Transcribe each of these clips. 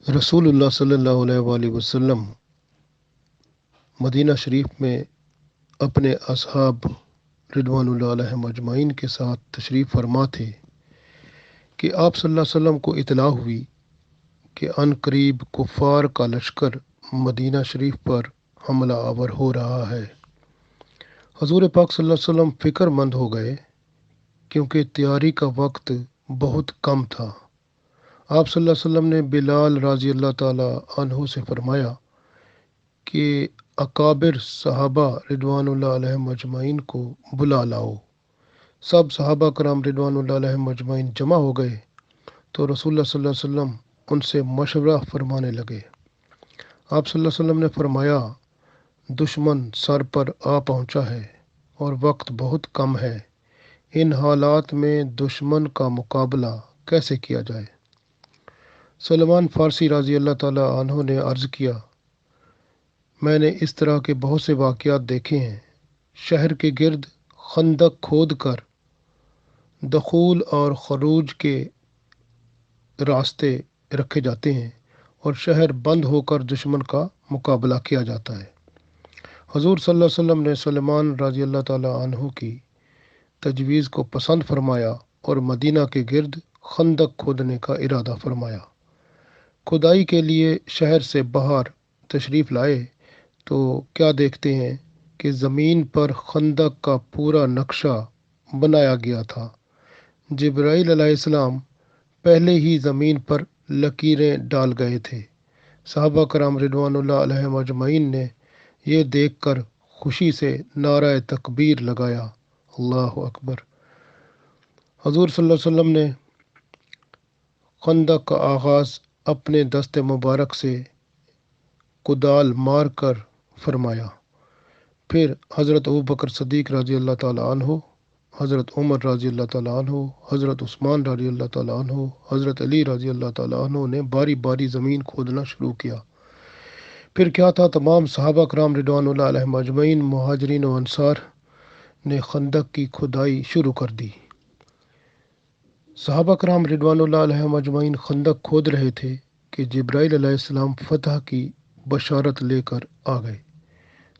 रसूलुल्लाह सल्लल्लाहु अलैहि वसल्लम मदीना शरीफ में अपने असहाब रिदवानुल्लाह अलैहिम अजमाइन के साथ तशरीफ़ फरमा थे कि आप सल्लल्लाहु अलैहि वसल्लम को इतला हुई कि अनकरीब कुफ़ार का लश्कर मदीना शरीफ पर हमला आवर हो रहा है। हजूर पाक सल्लल्लाहु अलैहि वसल्लम फ़िक्रमंद हो गए क्योंकि तैयारी का वक्त बहुत कम था। आप सल्लल्लाहु अलैहि वसल्लम ने बिलाल रज़ी अल्लाह ताला अन्हु से फरमाया कि अकाबिर सहाबा रिदवानुल्लाह अलैहिम अजमाइन को बुला लाओ। सब सहाबा कराम रिदवानुल्लाह अलैहिम अजमाइन जमा हो गए तो रसूलुल्लाह सल्लल्लाहु अलैहि वसल्लम उनसे मशवरा फरमाने लगे। आप सल्लल्लाहु अलैहि वसल्लम ने फरमाया, दुश्मन सर पर आ पहुंचा है और वक्त बहुत कम है। इन हालात में दुश्मन का मुकाबला कैसे किया जाए। सलमान फ़ारसी रज़ी अल्लाह ताला अन्हु ने अर्ज़ किया, मैंने इस तरह के बहुत से वाक़यात देखे हैं। शहर के गिर्द खंदक खोद कर दखूल और खरूज के रास्ते रखे जाते हैं और शहर बंद होकर दुश्मन का मुकाबला किया जाता है। हजूर सल्लल्लाहु अलैहि वसल्लम ने सलमान रज़ी अल्लाह ताला अन्हु की तजवीज़ को पसंद फरमाया और मदीना के गिर्द खंदक खोदने का इरादा फरमाया। खुदाई के लिए शहर से बाहर तशरीफ़ लाए तो क्या देखते हैं कि ज़मीन पर खंदक का पूरा नक्शा बनाया गया था। जिब्राईल अलैहिस्सलाम पहले ही ज़मीन पर लकीरें डाल गए थे। सहाबा कराम रिदवानुल्लाह अलैहिम अजमईन ने यह देखकर खुशी से नारा तकबीर लगाया, अल्लाह अकबर। हजूर सल्लल्लाहु अलैहि वसल्लम ने खंदक का आगाज़ अपने दस्ते मुबारक से कुदाल मार कर फरमाया। फिर हज़रत अबू बकर सदीक रज़ी अल्लाह ताला अन्हु, हज़रत उमर रज़ी अल्लाह ताला अन्हु, हज़रत उस्मान रज़ी अल्लाह ताला अन्हु, हज़रत अली रज़ी अल्लाह ताला अन्हु ने बारी बारी ज़मीन खोदना शुरू किया। फिर क्या था, तमाम सहाबा कराम रिदवानुल्लाह अलैहिम अजमईन मुहाजिरीन और अंसार ने खंदक की खुदाई शुरू कर दी। सहाबा कराम रिदवानुल्लाह अलैहिम अजमईन खंदक खोद रहे थे कि जिब्राईल अलैहिस्सलाम फतह की बशारत लेकर आ गए।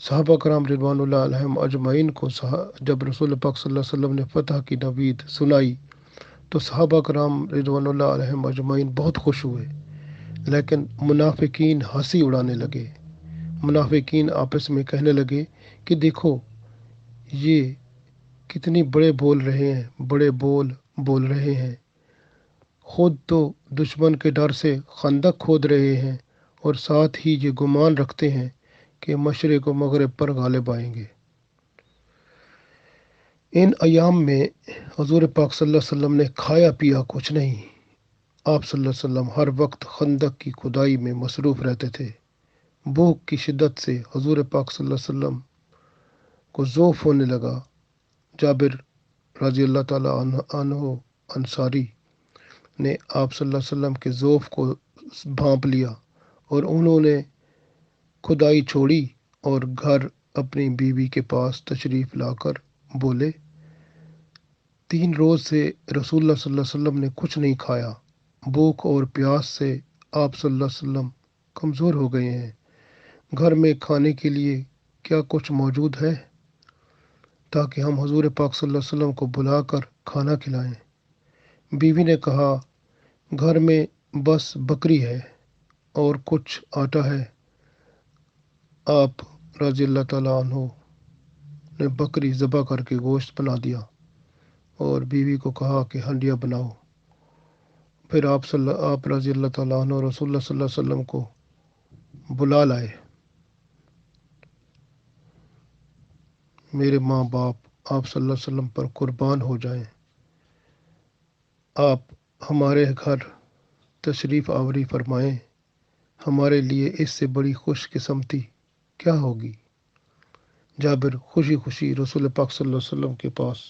सहाबा कराम रिदवानुल्लाह अलैहिम अजमईन को जब रसूल पाक सल्लल्लाहु अलैहि वसल्लम ने फतह की नवीद सुनाई तो सहाबा कराम रिदवानुल्लाह अलैहिम अजमईन बहुत खुश हुए, लेकिन मुनाफिकीन हंसी उड़ाने लगे। मुनाफिकीन आपस में कहने लगे कि देखो ये कितनी बड़े बोल बोल रहे हैं, खुद तो दुश्मन के डर से खंदक खोद रहे हैं और साथ ही ये गुमान रखते हैं कि मशरिक़ व मगरिब पर गालिब आएंगे। इन अयाम में हजूर पाक सल्लल्लाहु अलैहि वसल्लम ने खाया पिया कुछ नहीं। आप सल्लल्लाहु अलैहि वसल्लम हर वक्त खंदक की खुदाई में मसरूफ़ रहते थे। भूख की शिद्दत से हजूर पाक सल्लल्लाहु अलैहि वसल्लम को ज़ौफ़ होने लगा। जाबिर रज़ी अल्लाह ताला अन्हु अंसारी ने आप सल्लल्लाहु अलैहि वसल्लम के ज़ौफ़ को भांप लिया और उन्होंने खुदाई छोड़ी और घर अपनी बीवी के पास तशरीफ़ लाकर बोले, 3 रोज़ से रसूलुल्लाह सल्लल्लाहु अलैहि वसल्लम ने कुछ नहीं खाया। भूख और प्यास से आप सल्लल्लाहु अलैहि वसल्लम कमज़ोर हो गए हैं। घर में खाने के लिए क्या कुछ मौजूद है ताकि हम हजूर पाक सल्लल्लाहु अलैहि वसल्लम को बुलाकर खाना खिलाएं। बीवी ने कहा, घर में बस बकरी है और कुछ आटा है। आप रज़ी अल्लाह ताला अन्हु ने बकरी ज़बह करके गोश्त बना दिया और बीवी को कहा कि हंडिया बनाओ। फिर आप रज़ी अल्लाह ताला अन्हु रसूलुल्लाह सल्लल्लाहु अलैहि वसल्लम को बुला लाए। मेरे माँ बाप आप सल्लल्लाहु अलैहि वसल्लम पर कुर्बान हो जाएं। आप हमारे घर तशरीफ़ आवरी फरमाएं। हमारे लिए इससे बड़ी खुशकिस्मती क्या होगी। जाबिर खुशी खुशी रसूल पाक सल्लल्लाहु अलैहि वसल्लम के पास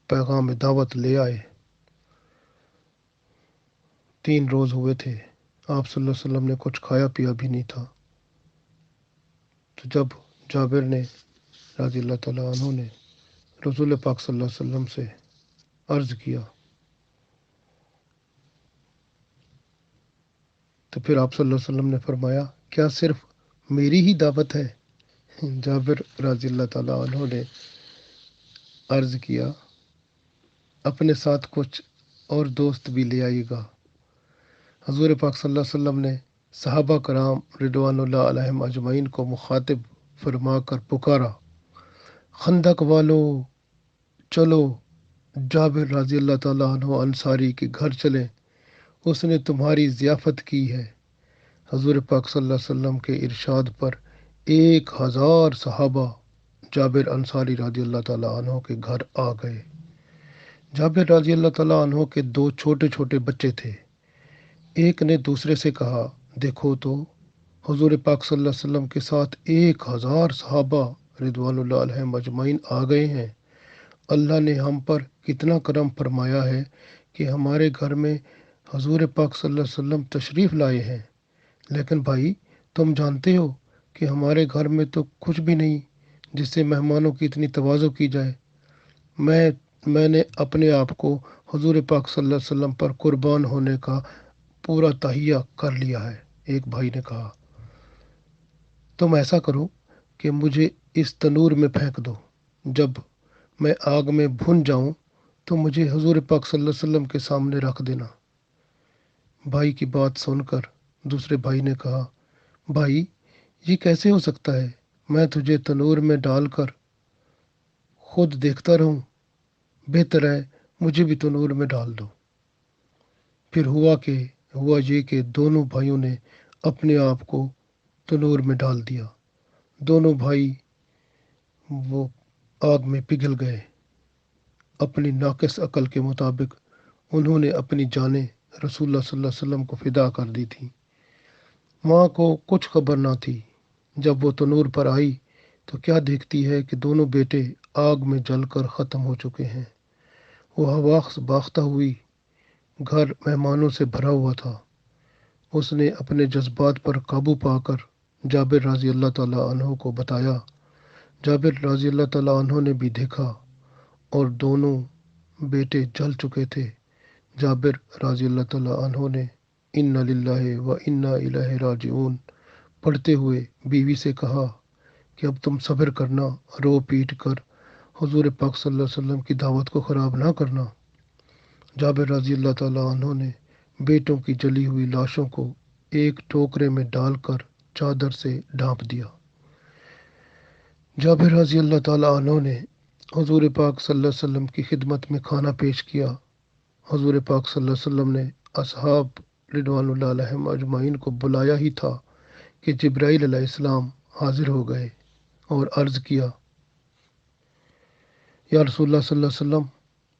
पैगाम दावत ले आए। 3 रोज़ हुए थे, आप सल्लल्लाहु अलैहि वसल्लम ने कुछ खाया पिया भी नहीं था। तो जब जाबिर ने रज़ी अल्लाह ताला अन्हु ने रसूल पाक सल्लल्लाहु अलैहि वसल्लम से अर्ज़ किया تو پھر آپ صلی اللہ علیہ وسلم نے فرمایا کیا صرف میری ہی دعوت ہے؟ جابر رضی اللہ تعالیٰ عنہ نے عرض کیا اپنے ساتھ کچھ اور دوست بھی لے آئیے گا۔ حضور پاک صلی اللہ علیہ وسلم نے صحابہ کرام رضوان اللہ علیہم اجمعین کو مخاطب فرما کر پکارا، خندق والو چلو، جابر رضی اللہ تعالیٰ عنہ انصاری کے گھر چلیں، اس نے تمہاری ضیافت کی ہے۔ حضور پاک صلی اللہ علیہ وسلم کے ارشاد پر 1000 صحابہ جابر انصاری رضی اللہ تعالیٰ عنہ کے گھر آ گئے۔ جابر رضی اللہ تعالیٰ عنہ کے 2 چھوٹے چھوٹے بچے تھے۔ ایک نے دوسرے سے کہا، دیکھو تو حضور پاک صلی اللہ علیہ وسلم کے ساتھ 1000 صحابہ رضوان اللہ علیہم اجمعین آ گئے ہیں۔ اللہ نے ہم پر کتنا کرم فرمایا ہے کہ ہمارے گھر میں حضور پاک صلی اللہ علیہ وسلم تشریف لائے ہیں، لیکن بھائی تم جانتے ہو کہ ہمارے گھر میں تو کچھ بھی نہیں جس سے مہمانوں کی اتنی تواضع کی جائے۔ میں نے اپنے آپ کو حضور پاک صلی اللہ علیہ وسلم پر قربان ہونے کا پورا تہیہ کر لیا ہے۔ ایک بھائی نے کہا، تم ایسا کرو کہ مجھے اس تنور میں پھینک دو، جب میں آگ میں بھن جاؤں تو مجھے حضور پاک صلی اللہ علیہ وسلم کے سامنے رکھ دینا۔ بھائی کی بات سن کر دوسرے بھائی نے کہا، بھائی یہ کیسے ہو سکتا ہے؟ میں تجھے تنور میں ڈال کر خود دیکھتا رہوں، بہتر ہے مجھے بھی تنور میں ڈال دو۔ پھر ہوا یہ کہ دونوں بھائیوں نے اپنے آپ کو تنور میں ڈال دیا۔ دونوں بھائی وہ آگ میں پگھل گئے۔ اپنی ناقص عقل کے مطابق انہوں نے اپنی جانیں رسول اللہ صلی اللہ علیہ وسلم کو فدا کر دی تھیں۔ ماں کو کچھ خبر نہ تھی۔ جب وہ تنور پر آئی تو کیا دیکھتی ہے کہ دونوں بیٹے آگ میں جل کر ختم ہو چکے ہیں۔ وہ حواس باختہ ہوئی، گھر مہمانوں سے بھرا ہوا تھا۔ اس نے اپنے جذبات پر قابو پا کر جابر رضی اللہ تعالیٰ عنہ کو بتایا۔ جابر رضی اللہ تعالیٰ عنہ نے بھی دیکھا اور دونوں بیٹے جل چکے تھے۔ جابر رضی اللہ تعالیٰ عنہ نے انا للہ و انا الیہ راجعون پڑھتے ہوئے بیوی سے کہا کہ اب تم صبر کرنا، رو پیٹ کر حضور پاک صلی اللہ علیہ وسلم کی دعوت کو خراب نہ کرنا۔ جابر رضی اللہ تعالیٰ عنہ نے بیٹوں کی جلی ہوئی لاشوں کو ایک ٹوکرے میں ڈال کر چادر سے ڈھانپ دیا۔ جابر رضی اللہ تعالیٰ عنہ نے حضور پاک صلی اللہ علیہ وسلم کی خدمت میں کھانا پیش کیا۔ حضور پاک صلی اللہ علیہ وسلم نے اصحاب رضوان اللہ علیہم اجمعین کو بلایا ہی تھا کہ جبرائیل علیہ السلام حاضر ہو گئے اور عرض کیا، یا رسول اللہ صلی اللہ علیہ وسلم،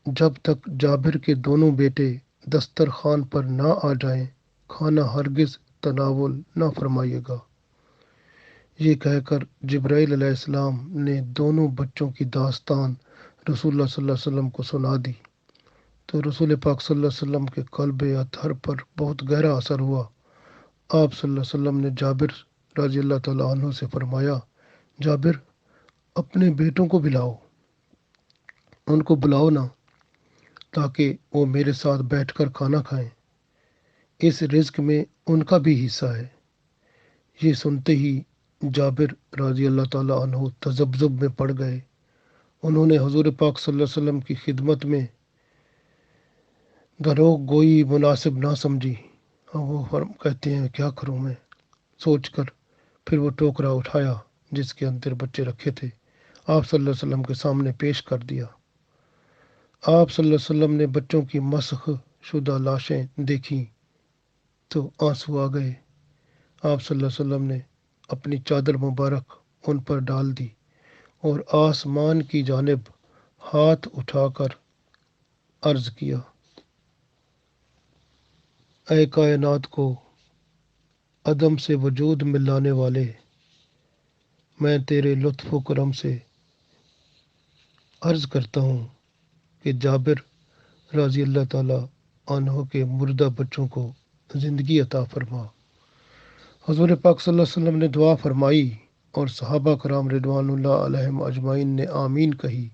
جب تک جابر کے دونوں بیٹے دسترخوان پر نہ آ جائیں کھانا ہرگز تناول نہ فرمائیے گا۔ یہ کہہ کر جبرائیل علیہ السلام نے دونوں بچوں کی داستان رسول اللہ صلی اللہ علیہ وسلم کو سنا دی تو رسول پاک صلی اللہ علیہ وسلم کے قلب اطہر پر بہت گہرا اثر ہوا۔ آپ صلی اللہ علیہ وسلم نے جابر رضی اللہ تعالیٰ عنہ سے فرمایا، جابر اپنے بیٹوں کو بلاؤ، ان کو بلاؤ نا، تاکہ وہ میرے ساتھ بیٹھ کر کھانا کھائیں، اس رزق میں ان کا بھی حصہ ہے۔ یہ سنتے ہی جابر رضی اللہ تعالیٰ عنہ تذبذب میں پڑ گئے۔ انہوں نے حضور پاک صلی اللہ علیہ وسلم کی خدمت میں دروغ گوئی مناسب نہ سمجھی۔ وہ کہتے ہیں کیا کروں میں، سوچ کر پھر وہ ٹوکرا اٹھایا جس کے اندر بچے رکھے تھے، آپ صلی اللہ علیہ وسلم کے سامنے پیش کر دیا۔ آپ صلی اللہ علیہ وسلم نے بچوں کی مسخ شدہ لاشیں دیکھیں تو آنسو آ گئے۔ آپ صلی اللہ علیہ وسلم نے اپنی چادر مبارک ان پر ڈال دی اور آسمان کی جانب ہاتھ اٹھا کر عرض کیا، اے کائنات کو عدم سے وجود میں لانے والے، میں تیرے لطف و کرم سے عرض کرتا ہوں کہ جابر رضی اللہ تعالیٰ عنہ کے مردہ بچوں کو زندگی عطا فرما۔ حضور پاک صلی اللہ علیہ وسلم نے دعا فرمائی اور صحابہ کرام رضوان اللہ علیہم اجمعین نے آمین کہی۔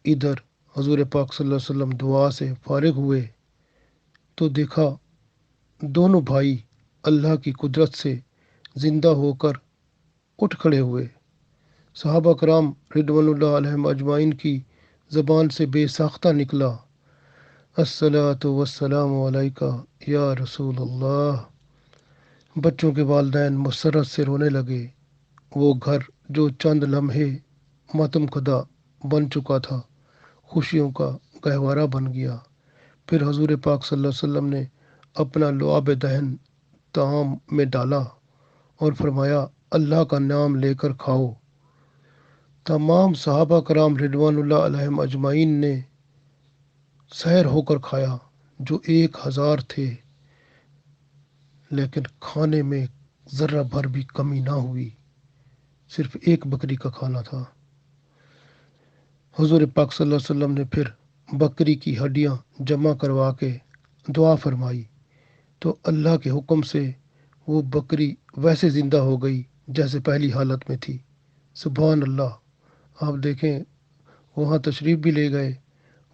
ادھر حضور پاک صلی اللہ علیہ وسلم دعا سے فارغ ہوئے تو دیکھا दोनों भाई अल्लाह की कुदरत से ज़िंदा होकर उठ खड़े हुए। सहाबा कराम रिदवानुल्लाह अलैहिम अजमाइन की ज़बान से बेसाख्ता निकला, अस्सलातु वस्सलामु अलैका या रसूल अल्लाह। बच्चों के वालिदैन मुसर्रत से रोने लगे। वो घर जो चंद लम्हे मातमकदा बन चुका था, खुशियों का गहवारा बन गया। फिर हजूर पाक सल्लल्लाहु अलैहि वसल्लम ने अपना लुआब दहन ताम में डाला और फरमाया, अल्लाह का नाम लेकर खाओ। तमाम सहाबा कराम रिदवानुल्लाह अलैहिम अजमाइन ने सहर होकर खाया, जो 1000 थे, लेकिन खाने में ज़र्रा भर भी कमी ना हुई। सिर्फ एक बकरी का खाना था। हुजूर पाक सल्लल्लाहु अलैहि वसल्लम ने फिर बकरी की हड्डियां जमा करवा के दुआ फरमाई, तो अल्लाह के हुक्म से वो बकरी वैसे ज़िंदा हो गई जैसे पहली हालत में थी। सुभान अल्लाह। आप देखें, वहाँ तशरीफ़ भी ले गए,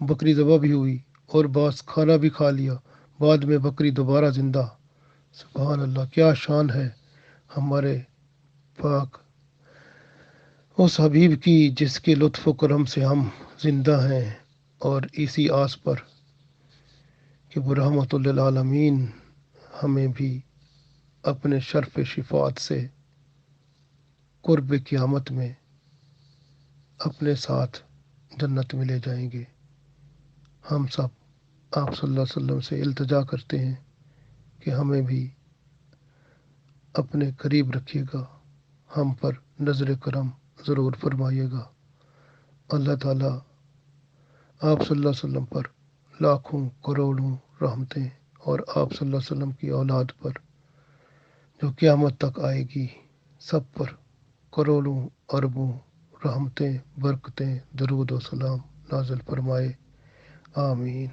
बकरी ज़बह भी हुई और बास खाना भी खा लिया, बाद में बकरी दोबारा ज़िंदा। सुभान अल्लाह, क्या शान है हमारे पाक उस हबीब की, जिसके लुत्फ़ करम से हम ज़िंदा हैं। और इसी आस पर कि वो रहमतुल लिल आलमीन हमें भी अपने शर्फ़ शिफ़ात से कुर्ब क़यामत में अपने साथ जन्नत में ले जाएंगे। हम सब आप सल्लल्लाहु अलैहि वसल्लम से इल्तिजा करते हैं कि हमें भी अपने करीब रखिएगा, हम पर नज़र करम ज़रूर फरमाइएगा। अल्लाह ताला आप सल्लल्लाहु अलैहि वसल्लम पर लाखों करोड़ों रहमतें, और आप सल्लल्लाहु अलैहि वसल्लम की औलाद पर जो क़यामत तक आएगी, सब पर करोड़ों अरबों रहमतें, बरकतें, दरूद व सलाम नाज़िल फरमाए। आमीन।